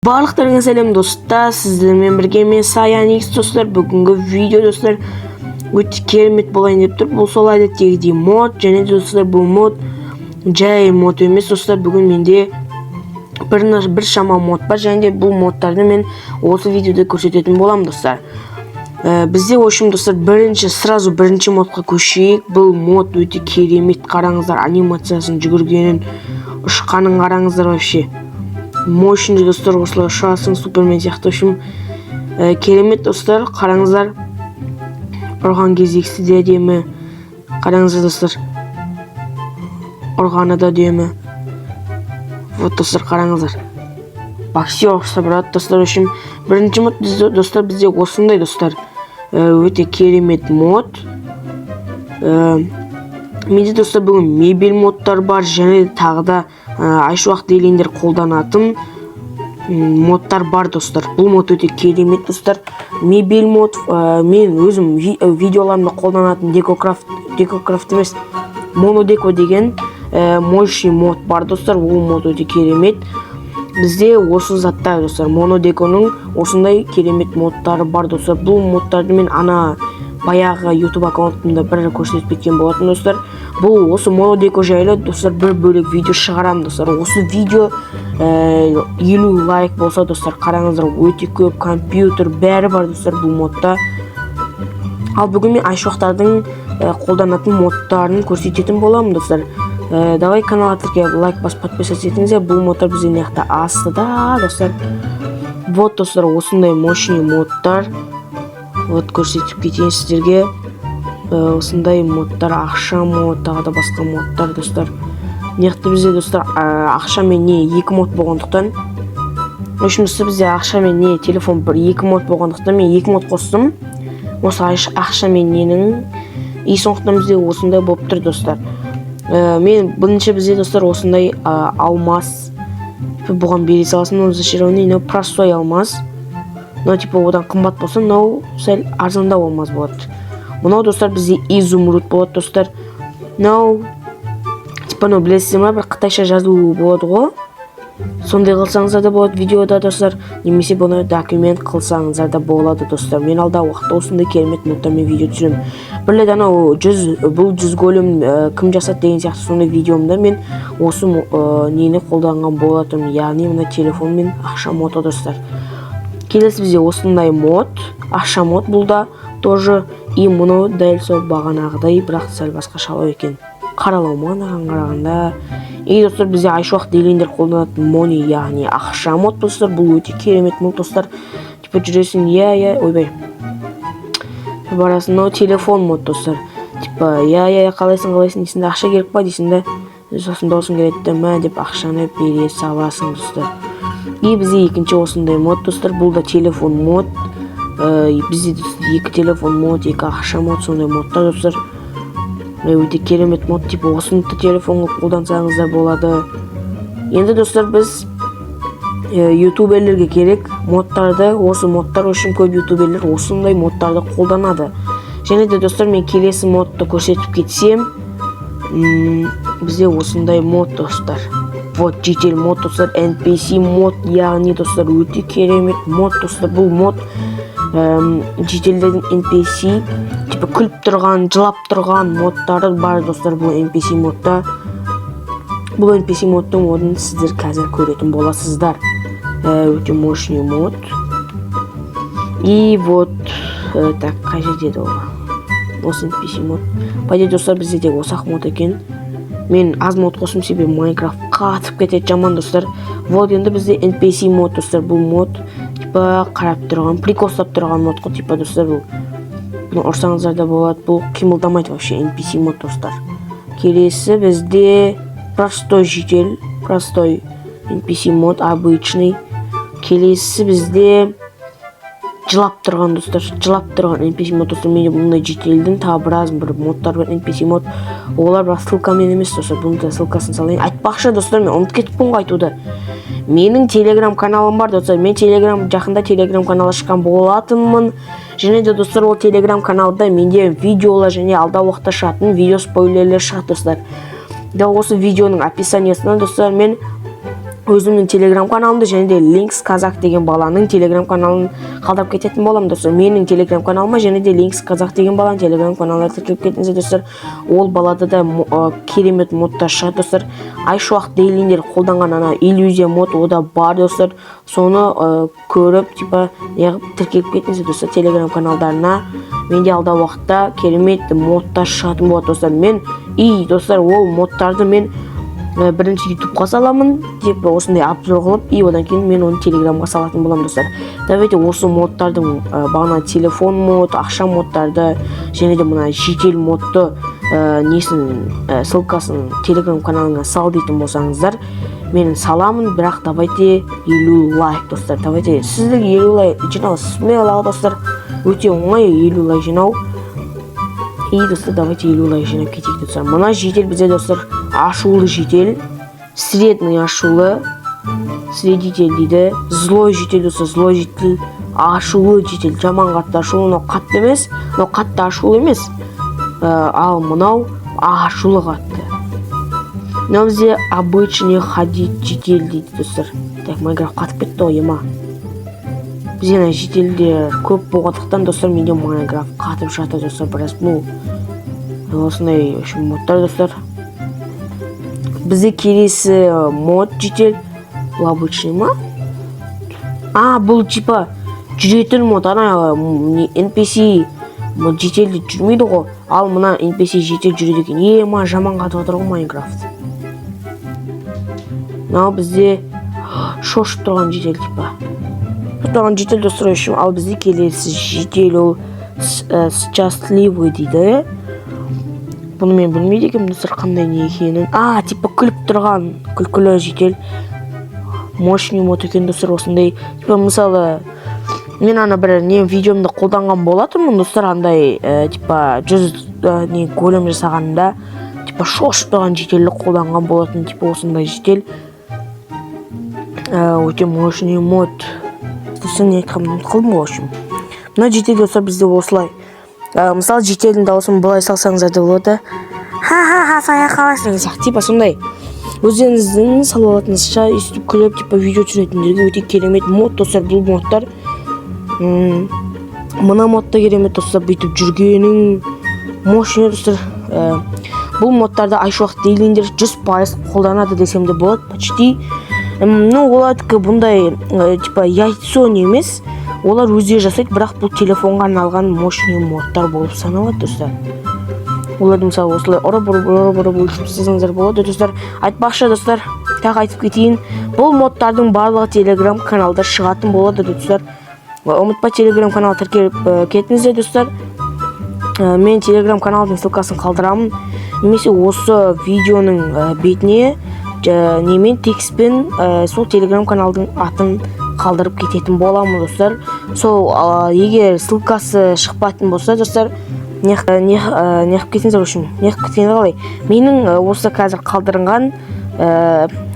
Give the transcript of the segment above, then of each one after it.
Барлықтарыңа сәлем достар, сіздермен бірге мен Саян X достар. Бүгінгі видео достар өте керемет болайын деп тұр. Бұл сол әдеттегідей мод, және достар бұл мод жай мод емес достар. Бүгін менде бір шама мод бар, және бұл модтарды мен осы видеода көрсететін болам достар. Бізде общем достар бірінші модқа көшейік. Бұл мод өте керемет, қараңыздар, анимациясын жүгіргенін, ұшқанын қараңыздар вообще. Мощный достар, осылай ұшасың, супермен сияқты. Общем керемет достар, қараңыздар. Ұрған кезексі де әдемі. Қараңыздар достар, ұрғаны да әдемі. Вот достар, қараңыздар. Боксер ұқсап тұрады достар. Общем бірінші мод достар бізде осындай достар. Өте керемет мод. Менде достар бүгін мебель модтар бар, және тағы да айшуақ дейлендер қолданатын модтар бар достар. Бұл мод өте керемет достар. Мебель мод, мен өзім видеоларымда қолданатын декокрафт емес, монодеко деген мощный мод бар достар. Бұл мод өте керемет. Бізде осы заттар достар, монодеконың осындай керемет модтары бар достар. Бұл модтарды мен баяғы YouTube аккаунтымда бір көрсетіп кеткен болатын достар. Бұл осы монодеко жайлы достар бір бөлек видео шығарам достар. Осы видео 50 лайк болса достар, қараңыздар, өте көп компьютер бәрі бар достар бұл модта. Ал бүгін мен айшуақтардың қолданатын модтарын көрсететін боламын достар. Давай каналға тіркеліп лайк басып подписаться етіңіздер. Бұл модтар бізде маяқта астыда достар. Вот достар, осындай мощный модтар. Вот көрсетіп кетейін сіздерге. Осындай модтар, ақша мод, тағы да басқа модтар достар. Неқті бізде достар ақша мен не екі мод болғандықтан. Өшімізді бізде ақша мен не телефон екі мод болғандықтан мен екі мод қостым. Осы ақша мен ненің сондықтан бізде осындай болып тұр достар. Мен бірінші бізде достар осындай алмаз. Бұған бере саласын, зачарованный, простой алмаз. Типа одан қымбат болса, сәл арзандау алмаз болады. Мынау достар бізде изумруд болады достар. Типа білесіздер ма, бір қытайша жазылуы болады ғой. Сондай қылсаңыздар да болады видеода достар, немесе бұны документ қылсаңыздар да болады достар. Мен алда уақытта осындай керемет модтармен видео түсіремін. Бірледі анау бұл 100 голем кім жасады деген сияқты сондай видеомда мен осы нені қолданған болатым, яғни мына телефон мен ақша моды достар. Келесі бізде осындай мод, ақша мод, бұл да тоже и мұны дәл сол бағанағыдай, бірақ сәл басқашалау екен. Қаралау мағынаған қарағанда. И достар бізде айшуақ дейлендер қолданатын мони, яғни ақша мод достар. Бұл өте керемет мод достар. Типа жүресің, ойбай. Барасың, телефон мод достар. Типа қалайсың дейсің, ақша керек па дейсің де, сосын досың керетті ма деп ақшаны бере саласың достар. И бізде екінші осындай мод достар. Бұл да телефон мод. Бізде екі телефон мод, екі ақша мод, сондай модтар достар. Өте керемет мод, типа осындай телефонға қолдансаңыздар болады. Енді достар біз ютуберлерге керек модтарды, осы модтар үшін көп ютуберлер осындай модтарды қолданады. Және де достар мен келесі модты көрсетіп кетсем, бізде осындай мод достар. Вот житель мод достар, NPC мод, яғни достар өте керемет мод достар. Бұл мод жителдердің NPC типа күліп тұрған, жылап тұрған модтары бар достар бұл NPC модта. Бұл NPC модтың модын сіздер қазір көретін боласыздар. Өте мощный мод. И вот так, қай жерде ол? Осы NPC мод. Пайда достар бізде тек осақ мод екен. Мен аз мод қосым себебі Майнкрафт қатып кетеді жаман достар. Вот енді бізде NPC мод достар. Бұл мод типа қарап тұрған, прикол ұстап тұрған мод қой типа достар. Бұны ұрсаңыздар да болады. Бұл қимылдамайды вообще NPC мод достар. Келесі бізде простой житель, простой NPC мод, обычный. Келесі бізде жылап тұрған достар, жылап тұрған NPC мод достар. Менде бұндай жителдің тағы біраз бір модтар бар NPC мод. Олар бірақ ссылкамен емес достар. Бұны да ссылкасын салайын. Айтпақшы достар, мен ұмытып кетіппін ғой айтуды. Менің телеграм каналым бар достар. Мен жақында телеграм канал ашқан болатынмын. Және де достар, ол телеграм каналда менде видеолар және алда уақытта шығатын видео спойлерлер шығады достар. Да осы видеоның описаниясына достар мен өзімнің телеграм каналымды және де Links Казак деген баланың телеграм каналын қалдырып кететін боламын достар. Менің телеграм каналыма және де Links Казак деген баланың телеграм каналына тіркеліп кетіңіздер достар. Ол балада да керемет модтар шығады достар. Айшуақ дейлиндер қолданған ана иллюзия мод ода бар достар. Соны көріп тіркеліп кетіңіздер достар телеграм каналдарына. Менде алда уақытта керемет модтар шығатын болады достар. Мен достар ол модтарды мен бірінші ютубқа саламын деп осындай обзор қылып одан кейін мен оны телеграмға салатын боламын достар. Давайте осы модтардың бағана телефон мод, ақша модтарды және де мына жедел модты ссылкасын телеграм каналына сал дейтін болсаңыздар, мен саламын, бірақ давайте 50 лайк достар. Давайте сіздер 50 лайк жинау смело достар. Өте оңай 50 лайк жинау. Достар, давайте 50 лайк жинап кетейік достар. Мына жедел бізде достар ашулы жедел, средний ашулы, средитель дейді, злой жедел достар, злой жедел, ашулы жедел, жаман қатты ашулы, но қатты емес, но қатты ашулы емес. Ал мынау ашулы қатты. Мынау бізде обычный ходить жедел дейді достар. Так, Майнкрафт қатып кетті ғой ема. Бізде жеделдер көп болғандықтан достар, менде Майнкрафт қатып жатыр достар. Біраз осындай модтар достар. Бізде келесі мод жедел, бұл обычный ма? Бұл типа жүретін мод, ана NPC жеделді жүрмейді ғой. Ал мына NPC жедел жүреді екен. Ема жаман қатып отыр ғой Майнкрафт. Мынау бізде шошып тұрған жедел типа. Тұрған жедел достар үшін. Ал бізде келесі жедел ол счастливый дейді. Бұны мен білмейді екенмін достар қандай не екенін. Типа күліп тұрған күлкілі жедел. Мощный мод екен достар осындай. Типа мысалы мен ана бір видеомда қолданған болатынмын достар, андай типа 100 голем жасағанда типа шошып тұрған жеделді қолданған болатын, типа осындай жедел. Өте мощный мод. Достар не айтқанымды қылдым ғой общем. Мына жедел достар бізде осылай. Мысалы жеделдің дауысын былай салсаңыздар да болады. Сая қаласың сияқты типа сондай. Өздеріңіздің салып алатыныңызша естіп күліп типа видео түсіретіндерге өте керемет мод достар. Бұл модтар мына модта керемет достар, бүйтіп жүргенің мощный достар. Бұл модтарды айшуақ дейлиндер 100% қолданады десем де болады почти. Олардікі бұндай типа яйцо немес, олар өздері жасайды, бірақ бұл телефонға арналған мощный модтар болып саналады достар. Оларды мысалы осылай ұрып істесеңіздер болады достар. Айтпақшы достар, тағы айтып кетейін, бұл модтардың барлығы телеграм каналда шығатын болады достар. Ұмытпа телеграм канал тіркеліп кетіңіздер достар. Мен телеграм каналдың ссылкасын қалдырамын. Немесе осы видеоның бетіне немен текстпен сол телеграм каналдың атын қалдырып кететін боламын достар. Сол егер ссылкасы шықпайтын болса достар, неғып кетіңіздер үшін. Неғып кеткенде қалай? Менің осы қазір қалдырынған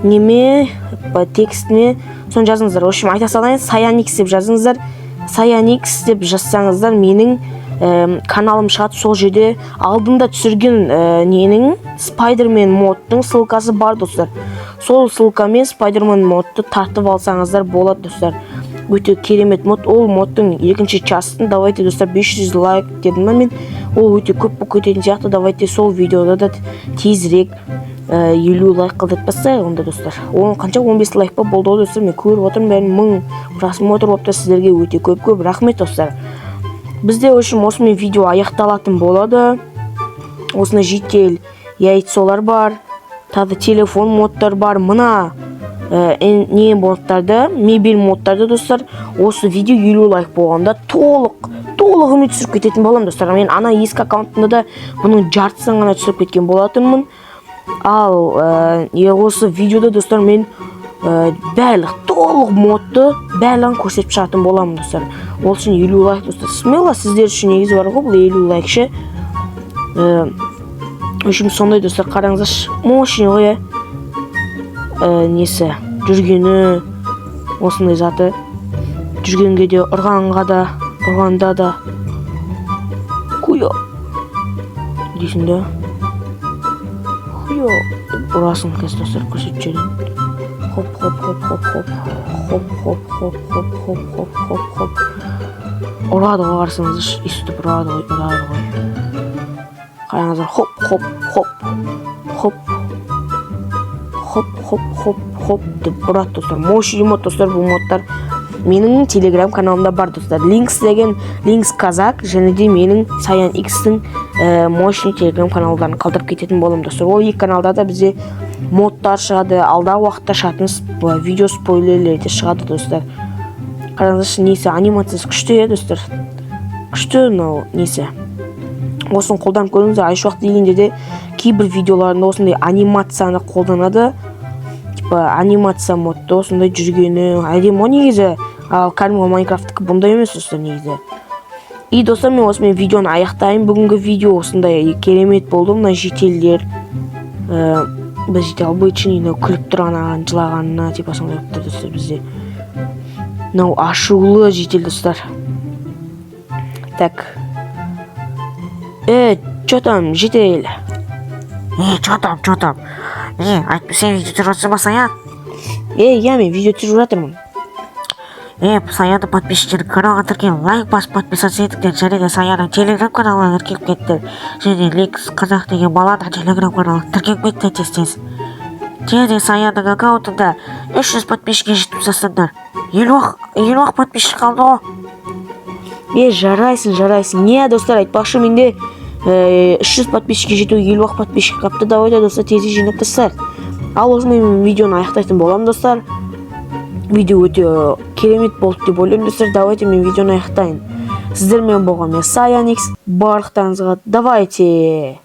неме текстіне сон жазыңыздар. В общем, айта салайын, Саянix деп жазыңыздар. Саянix деп жазсаңыздар, менің каналым шығады. Сол жерде алдында түсірген ненің Spider-Man модтың ссылкасы бар достар. Сол ссылкамен Spider-Man модты тартып алсаңыздар болады достар. Өте керемет мод. Ол модтың екінші частын давайте достар 500 лайк дедім мен. Ол өте көп болып кететін сияқты. Давайте сол видеода да тезірек 50 лайк қылдырып бассайық онда достар. Оның қанша 15 лайк па болды ғой достар. Мен көріп отырмын, бәрін 1000 просмотр болыпты. Сіздерге өте көп рахмет достар. Бізде осымен видео аяқталатын болады. Осыны жедел яйцолар бар, тағы телефон модтар бар. Мына не модтарды, мебель модтарды достар, осы видео 50 лайк болғанда толығымен түсіріп кететін болам достар. Мен ана ескі аккаунтында да бұның жартысын ғана түсіріп кеткен болатынмын. Ал осы видеода достар мен барлық толық модты барлығын көрсетіп шығатын боламын достар. Ол үшін 50 лайк достар. Смело сіздер үшін негізі бар ғой, бұл 50 лайкшы. Үшім сондай достар, қараңыздаршы. Мощный ғой несі жүргені, осындай заты. Жүргенге де, ұрғанда да құйо дейсің да. Құйо ұрасың кез достар, көрсетіп жүрген. Хоп, хоп, хоп, хоп, хоп. Хоп, хоп, хоп, хоп, хоп, хоп, хоп, хоп. Ұрады ғой, қарсаңыз, үстіп ұрады ғой. Қараңыздар, хоп, хоп, хоп. Хоп. Хоп, хоп, хоп, хоп деп ұрады достар. Мощный мод достар, бұл модтар менің телеграм каналымда бар достар. Линкс деген Линкс Казак және де менің Саян X'тің мощный телеграм каналдарын қалдырып кететін болам достар. Ол екі каналда да бізде модтар шығады, алдағы уақытта шығатын видео спойлерлер де шығады достар. Қараңыздаршы, несі анимациясы күшті достар. Күшті мынау несі. Осын қолданып көріңіздер. Еш уақыт дегенде де кейбір видеоларында осындай анимацияны қолданады. Анимация модта осындай жүргені әдемі негізі. Ал кәдімгі Майнкрафттікі бұндай емес достар негізі. И достар, мен осымен видеоны аяқтайын. Бүгінгі видео осындай керемет болды. Мына жетелдер біз жете обычный күліп тұрған жылағанына типа сондай достар бізде. Мынау ашулы жетел достар. Так. Чё там, жетел? Чё там? Айтып сен видео түсіріп жатсың ба, Саян? Я мен видео түсіріп жатырмын. Саянның подписчиктері каналға тіркеліп, лайк басып подписаться етіңдер, және де Саянның телеграм каналына тіркеліп кеттіңдер. Және Линкс Казак деген баланың телеграм каналына тіркеліп кеттіңдер тез-тез. Және де Саянның аккаунтында 300 подписчикке жетіп жасаңдар. 50 подписчик қалды ғой. Жарайсың. Не достар, айтпақшы, менде 300 подписчикке жету 50 подписчик қапты. Давайте достар, тезі жинап тастайық. Ал осымен видеоны аяқтайтын болам достар. Видео өте керемет болды деп ойлаймын достар. Давайте мен видеоны аяқтайын. Сіздермен болған мен Саян X. Барлықтарыңызға давайте.